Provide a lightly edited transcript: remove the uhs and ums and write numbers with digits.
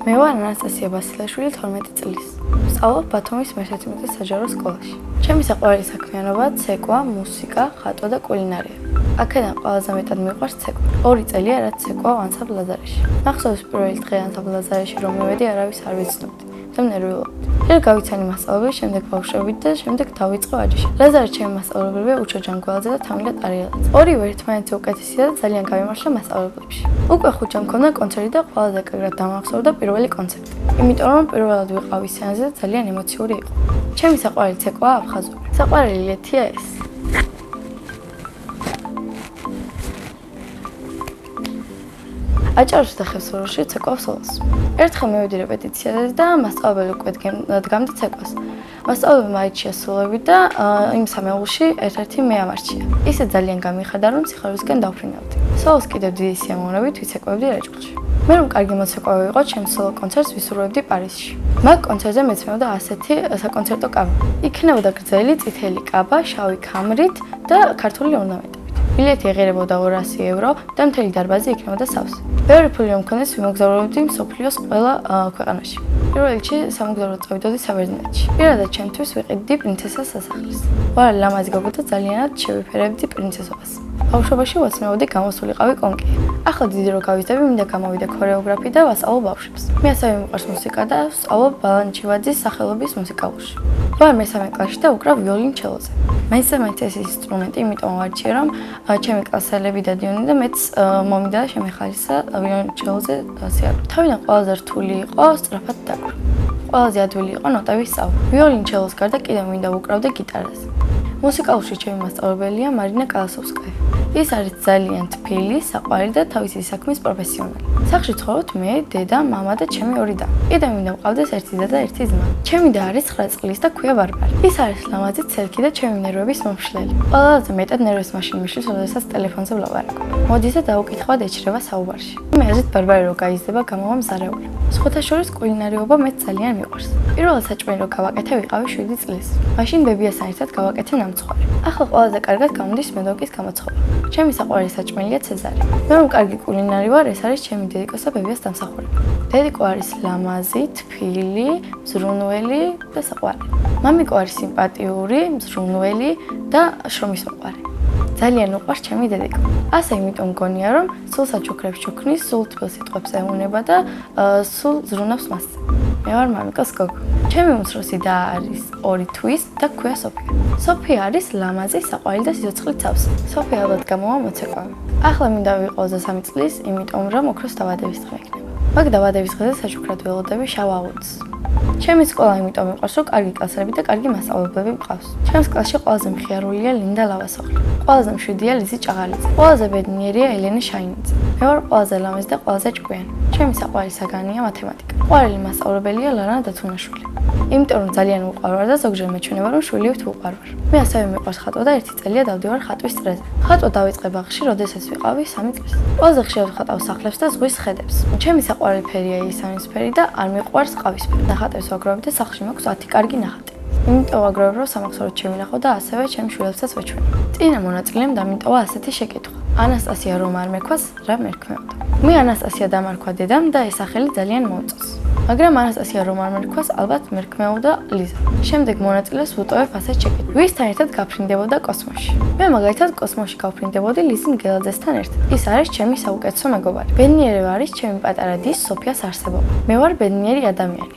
მე ვარ ანასტასია ბასილაშვილი 12 წლის. ვსწავლობ ბათუმის მე-11 საჯარო სკოლაში. ჩემი საყვარელი საქმიანობაა ცეკვა, მუსიკა, ხატვა და კულინარია. აქედან ყველაზე მეტად მიყვარს ცეკვა. 2 წელია რაც ცეკვავ ანსამბლ ლაზარეში. მახსოვს პირველი დღე ანსამბლ ლაზარეში რომ მივედი, არავის არ ვიცნობდი. ნერვიულობდი. ერთ გავიცანი მასწავლებელი, შემდეგ ბავშვები და შემდეგ დავიწყო აჯიში. ლაზარე ჩემი მასწავლებელია უჩო ჯანგვალაძე და თამილე ტარიელაძე. ორივე ერთმანეთზე უკეთესია და ძალიან გავიმარშვა მასწავლებლებში. უკვე ხუთჯერ მქონდა კონცერტი და ყველაზე კარგად დამახსოვრდა პირველი კონცერტი. იმიტომ რომ პირველად ვიყავი სცენაზე და ძალიან ემოციური იყო. ჩემი საყვარელი ცეკვაა აფხაზური. საყვარელი ლეთია ეს. აჭარაში და ხევსურეთში ცეკვავს სოლოს. ერთხელ მივედი რეპეტიციაზე და მასწავლებელი უკვე დგამდა ცეკვას. მასწავლებელმა აიჩია სოლები და იმ სამეულში ერთ-ერთი მე ამარჩია. ისე ძალიან გამიხადა, რომ სიხარულისკენ დავფრინავდი. სოლოს კიდევ დიდი სიამოვნებით ვიცეკვებდი რაჭყილში. მე რომ კარგი მოცეკვავი ვიყო, ჩემს სოლო კონცერტს ვისურვებდი პარიზში. მაგ კონცერტზე მეცემოდა ასეთი საკონცერტო კაბა. იქნებოდა გრძელი წითელი კაბა, შავი ქამრით და ქართული ორნამენტით. ბილეთი ეღირებოდა 200 евро და მთელი დარბაზი იქნებოდა სავსე. ბევრი ფული რომ მქონდეს, ვიმოგზაურებდი მსოფლიოს ყველა ქვეყანაში. პირველ რიგში სამოგზაუროდ წავიდოდი საბერძნეთში. პირადად ჩემთვის ვიყიდდი პრინცესას სასახლეს. ვარ ლამაზი გოგო და ძალიანად შევიფერებდი პრინცესობას. ბავშვობაში ვაცნებოდი გამოსულიყავი კონკი. ახლა დიდი რო გავიზრდები, მინდა გამოვიდე ქორეოგრაფი და ვასწავლო ბავშვებს. მე ასევე მიყვარს მუსიკა და ვსწავლობ ბალანჩივაძის სახელობის მუსიკალურში. ვარ მე-3 კლასში და უკრავ ვიოლინჩელოზე. მაინც ეს ინსტრუმენტი, იმიტომ ვარჩიე, რომ ჩემი კლასელები დადიოდნენ და მეც მომიდა და შემეხალისა ვიოლინჩელოზე სიარული. თავიდან ყველაზე რთული იყო სწრაფად დაკვრა. ყველაზე ადვილი იყო ნოტების სწავლა. ვიოლინჩელოს გარდა კიდევ მინდა ვუკრავდე გიტარაზე. მუსიკალურში ჩემი მასწავლებელია მარინა კალასოვსკაია. ის არის ძალიან თბილი, საყვარელი და თავისი საქმის პროფესიონალი. სახლში ცხოვრობთ მე, დედა, მამა და ჩემი 2 და. კიდევ მინდა ვყავდეს 1 და 1 ძმა. ჩემი და არის 9 წლის და ქვია ბარბარე. ის არის ლამაზი, ცელქი და ჩემი ნერვების მომშლელი. ყველაზე მეტად ნერვებს მაშინ მიშლის, როდესაც ტელეფონზე ვლაპარაკობ. მოდის და დაუკითხავად ეჩრება საუბარში. მე აზრით ბარბარე რო გაიზრდება, გამოვა მზარეული. სხვათა შორის კულინარიობა მეც ძალიან მიყვარს. პირველად საჭმელი რო გავაკეთე, ვიყავი 7 წლის. მაშინ ბებიასთან ერთად გავაკეთე ნამცხვარი. ახლა ყველაზე კარგად გამდის მედოკის გამოცხობა. ჩემი საყვარელი საჭმელია ცეზარი. მე რომ კარგი კულინარი ვარ, ეს არის ჩემი დედიკოს და ბებიას დამსახურება. დედიკო არის ლამაზი, თბილი, მზრუნველი და საყვარელი. მამიკო არის სიმპათიური, მზრუნველი და შრომის მოყვარე. ძალიან უყვარს ჩემი დედიკო. ასე იმიტომ მგონია, რომ სულ საჩუქრებს ჩუქნის, სულ თბილ სიტყვებს ეუნება და სულ ზრუნავს მასზე. მე ვარ მამიკოს გოგო. ჩემი უმცროსი და არის 2 თვის და ქვია სოფია. სოფია არის ლამაზი, საყვარელი და სიცოცხლით სავსე. სოფია ალბათ გამოვა მოცეკვავი. ახლა მინდა ვიყო 23 წლის, იმიტომ რომ ოქროს დაბადების დღე ექნება. მაგ დაბადების დღეზე საჩუქრად ველოდები შავ აღუთს. ჩემი სკოლა იმიტომ მიყვარს, რომ კარგი კლასელები და კარგი მასწავლებლები მყავს. ჩემს კლასში ყველაზე მხიარულია ლინდა ლავასოხლი. ყველაზე მშვიდია ლიზი ჭაღალიძე. ყველაზე ბედნიერია ელენე შაინიძე. მე ვარ ყველაზე ლამაზი და ყველაზე ჭკვიანი. ჩემი საყვარელი საგანია მათემატიკა. ყვარელი მასწავლებელია ლანა დათუნაშვილი. იმიტომ რომ ძალიან უყვარვარ და ზოგჯერ მეჩვენება რომ შვილივით უყვარვარ. მე ასევე მიყვარს ხატვა და 1 წელია დავდივარ ხატვის წრეზე. ხატვა დავიწყე ბაღში, როდესაც ვიყავი 3 წლის. ყველაზე ხშირად ვხატავ სახლებს და ზღვის ხედებს. ჩემი საყვარელი ფერია ისავისფერი და არ მიყვარს ყავისფერი. ნახატებს ვაგროვებ და სახლში მაქვს 10 კარგი ნახატი. იმიტომ ვაგროვებ, რომ სამახსოვროდ შევინახო და ასევე ჩემს შვილებსაც ვეჩვენებ. წინა მონაწილემ დამიტოვა ასეთი შეკითხვა. ანასტასია რომ არ მექვას, რა მერქმეოდა? მე ანასტასია დამარქვა დედამ და ეს სახელი ძალიან მომწონს. მაგრამ ანასტასია რომ არ მერქვას, ალბათ მერქმეობდა ლიზა. შემდეგ მონაწილეს ვუტოვებ ასეთ შეკითხვას. ვისთან ერთად გაფრინდებოდა კოსმოსში? მე მაგალითად კოსმოსში გავფრინდებოდი ლიზი მგელაძესთან ერთად. ის არის ჩემი საუკეთესო მეგობარი. ბედნიერება არის ჩემი პატარა დის სოფიას არსებობა. მე ვარ ბედნიერი ადამიანი.